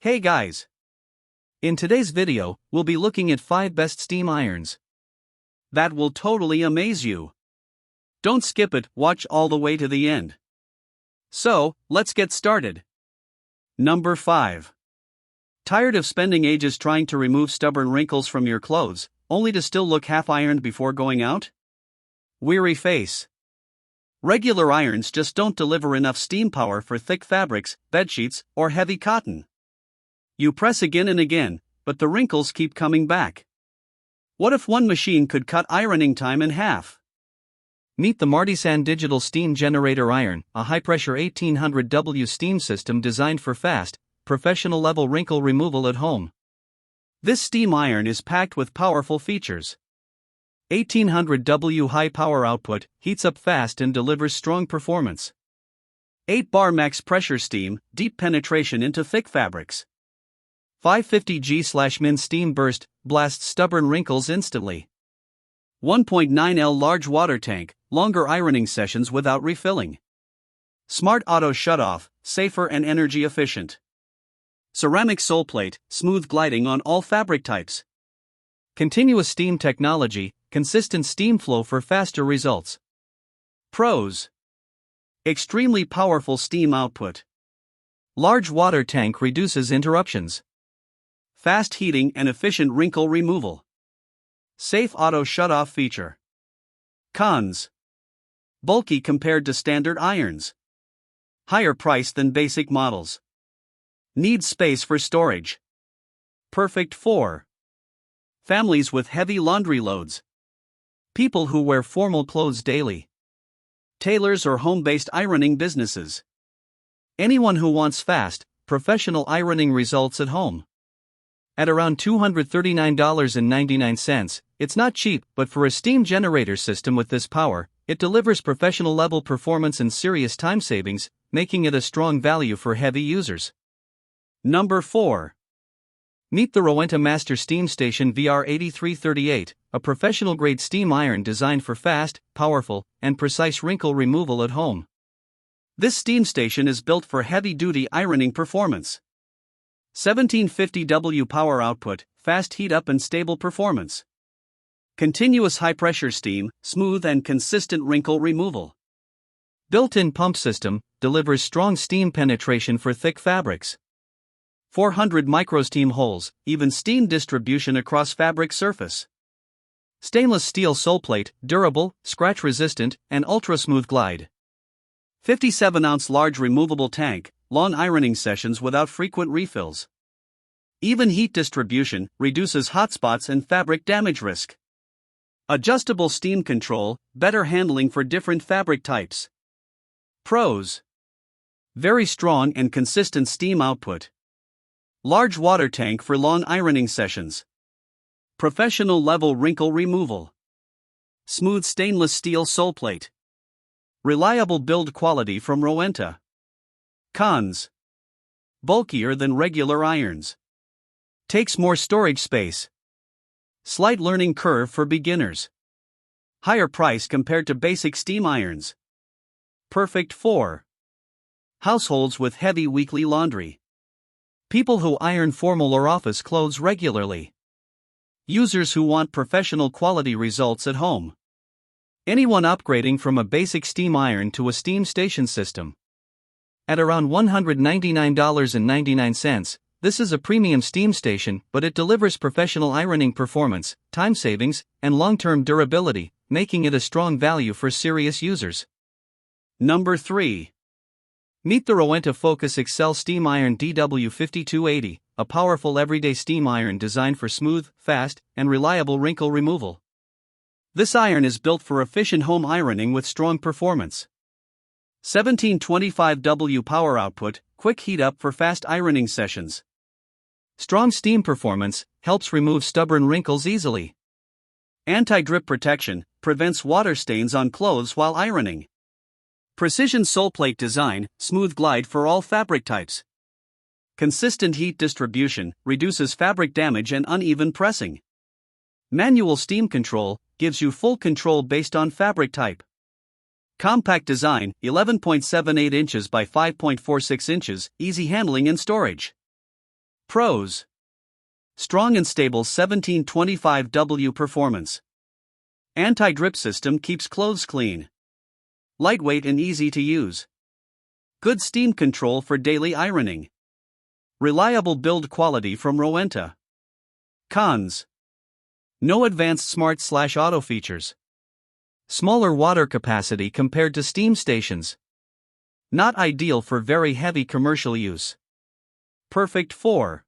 Hey guys! In today's video, we'll be looking at 5 best steam irons that will totally amaze you. Don't skip it, watch all the way to the end. So, let's get started. Number 5. Tired of spending ages trying to remove stubborn wrinkles from your clothes, only to still look half-ironed before going out? Weary face. Regular irons just don't deliver enough steam power for thick fabrics, bedsheets, or heavy cotton. You press again and again, but the wrinkles keep coming back. What if one machine could cut ironing time in half? Meet the Martisan Digital Steam Generator Iron, a high-pressure 1800W steam system designed for fast, professional-level wrinkle removal at home. This steam iron is packed with powerful features. 1800W high power output, heats up fast and delivers strong performance. 8-bar max pressure steam, deep penetration into thick fabrics. 550G/min steam burst, blasts stubborn wrinkles instantly. 1.9L large water tank, longer ironing sessions without refilling. Smart auto shutoff, safer and energy efficient. Ceramic sole plate, smooth gliding on all fabric types. Continuous steam technology, consistent steam flow for faster results. Pros: extremely powerful steam output. Large water tank reduces interruptions. Fast heating and efficient wrinkle removal. Safe auto shutoff feature. Cons: bulky compared to standard irons. Higher price than basic models. Needs space for storage. Perfect for families with heavy laundry loads. People who wear formal clothes daily. Tailors or home-based ironing businesses. Anyone who wants fast, professional ironing results at home. At around $239.99, it's not cheap, but for a steam generator system with this power, it delivers professional-level performance and serious time savings, making it a strong value for heavy users. Number 4. Meet the Rowenta Master Steam Station VR8338, a professional-grade steam iron designed for fast, powerful, and precise wrinkle removal at home. This steam station is built for heavy-duty ironing performance. 1750W power output, fast heat up and stable performance. Continuous high-pressure steam, smooth and consistent wrinkle removal. Built-in pump system, delivers strong steam penetration for thick fabrics. 400 microsteam holes, even steam distribution across fabric surface. Stainless steel sole plate, durable, scratch-resistant, and ultra-smooth glide. 57-ounce large removable tank, long ironing sessions without frequent refills. Even heat distribution, reduces hot spots and fabric damage risk. Adjustable steam control, better handling for different fabric types. Pros: very strong and consistent steam output. Large water tank for long ironing sessions. Professional level wrinkle removal. Smooth stainless steel sole plate. Reliable build quality from Rowenta. Cons: bulkier than regular irons. Takes more storage space. Slight learning curve for beginners. Higher price compared to basic steam irons. Perfect for households with heavy weekly laundry. People who iron formal or office clothes regularly. Users who want professional quality results at home. Anyone upgrading from a basic steam iron to a steam station system. At around $199.99, this is a premium steam station, but it delivers professional ironing performance, time savings, and long-term durability, making it a strong value for serious users. Number 3. Meet the Rowenta Focus Excel Steam Iron DW5280, a powerful everyday steam iron designed for smooth, fast, and reliable wrinkle removal. This iron is built for efficient home ironing with strong performance. 1725W power output, quick heat up for fast ironing sessions. Strong steam performance, helps remove stubborn wrinkles easily. Anti-drip protection, prevents water stains on clothes while ironing. Precision sole plate design, smooth glide for all fabric types. Consistent heat distribution, reduces fabric damage and uneven pressing. Manual steam control, gives you full control based on fabric type. Compact design, 11.78 inches by 5.46 inches, easy handling and storage. Pros: strong and stable 1725W performance. Anti-drip system keeps clothes clean. Lightweight and easy to use. Good steam control for daily ironing. Reliable build quality from Rowenta. Cons: no advanced smart/auto features. Smaller water capacity compared to steam stations. Not ideal for very heavy commercial use. Perfect for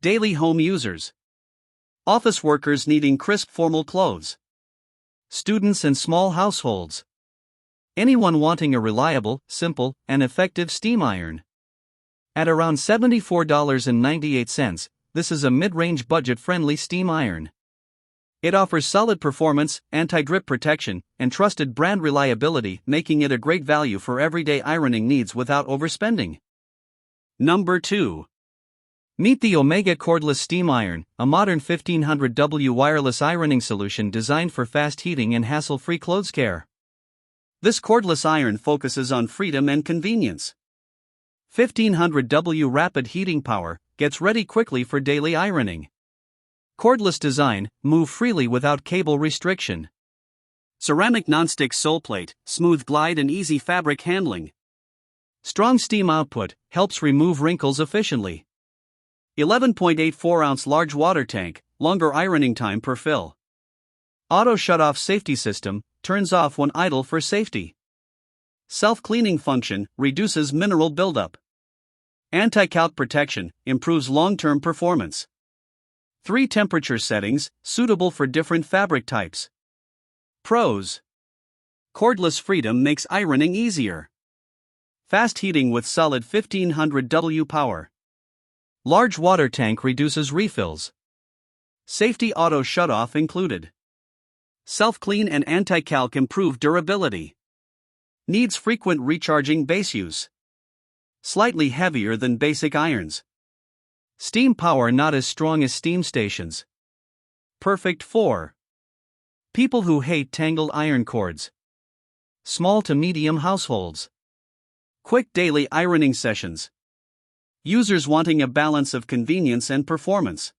daily home users. Office workers needing crisp formal clothes. Students and small households. Anyone wanting a reliable, simple, and effective steam iron. At around $74.98, this is a mid-range budget-friendly steam iron. It offers solid performance, anti-drip protection, and trusted brand reliability, making it a great value for everyday ironing needs without overspending. Number 2. Meet the OMAIGA Cordless Steam Iron, a modern 1500W wireless ironing solution designed for fast heating and hassle-free clothes care. This cordless iron focuses on freedom and convenience. 1500W rapid heating power, gets ready quickly for daily ironing. Cordless design, move freely without cable restriction. Ceramic nonstick sole plate, smooth glide and easy fabric handling. Strong steam output, helps remove wrinkles efficiently. 11.84 ounce large water tank, longer ironing time per fill. Auto shut-off safety system, turns off when idle for safety. Self-cleaning function, reduces mineral buildup. Anti-calc protection, improves long-term performance. 3 temperature settings, suitable for different fabric types. Pros: cordless freedom makes ironing easier. Fast heating with solid 1500W power. Large water tank reduces refills. Safety auto shut-off included. Self-clean and anti-calc improve durability. Needs frequent recharging base use. Slightly heavier than basic irons. Steam power not as strong as steam stations. Perfect for people who hate tangled iron cords. Small to medium households. Quick daily ironing sessions. Users wanting a balance of convenience and performance.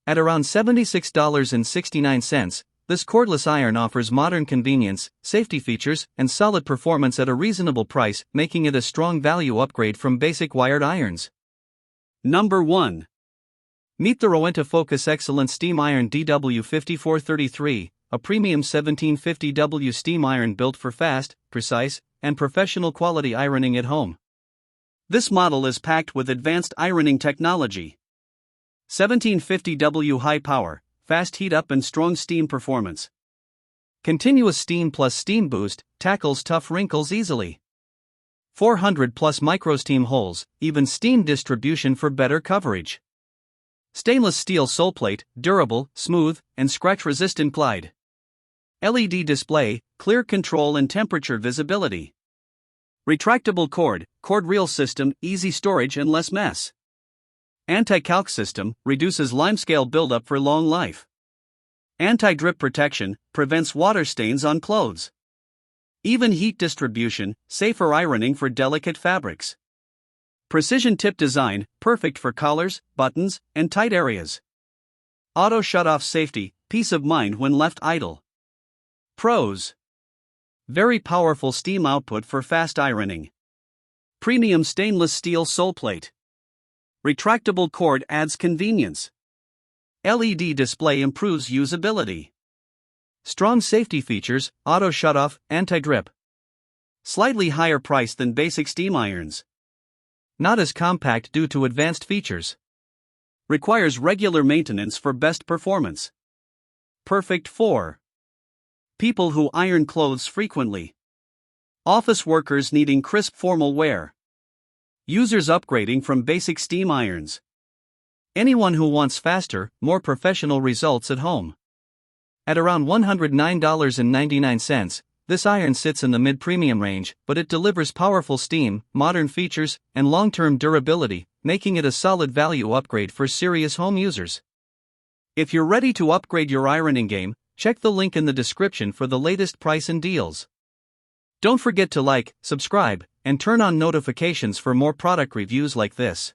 At around $76.69, this cordless iron offers modern convenience, safety features, and solid performance at a reasonable price, making it a strong value upgrade from basic wired irons. Number 1. Meet the Rowenta Focus Excellent Steam Iron DW5433, a premium 1750W steam iron built for fast, precise, and professional quality ironing at home. This model is packed with advanced ironing technology. 1750W high power, fast heat up and strong steam performance. Continuous steam plus steam boost, tackles tough wrinkles easily. 400 plus micro steam holes, even steam distribution for better coverage. Stainless steel sole plate, durable, smooth, and scratch-resistant glide. LED display, clear control and temperature visibility. Retractable cord reel system, easy storage and less mess. Anti-calc system, reduces limescale buildup for long life. Anti-drip protection, prevents water stains on clothes. Even heat distribution, safer ironing for delicate fabrics. Precision tip design, perfect for collars, buttons, and tight areas. Auto shut-off safety, peace of mind when left idle. Pros: very powerful steam output for fast ironing. Premium stainless steel sole plate. Retractable cord adds convenience. LED display improves usability. Strong safety features, auto shut-off, anti-drip. Slightly higher price than basic steam irons. Not as compact due to advanced features. Requires regular maintenance for best performance. Perfect for people who iron clothes frequently. Office workers needing crisp formal wear. Users upgrading from basic steam irons. Anyone who wants faster, more professional results at home. At around $109.99, this iron sits in the mid-premium range, but it delivers powerful steam, modern features, and long-term durability, making it a solid value upgrade for serious home users. If you're ready to upgrade your ironing game, check the link in the description for the latest price and deals. Don't forget to like, subscribe, and turn on notifications for more product reviews like this.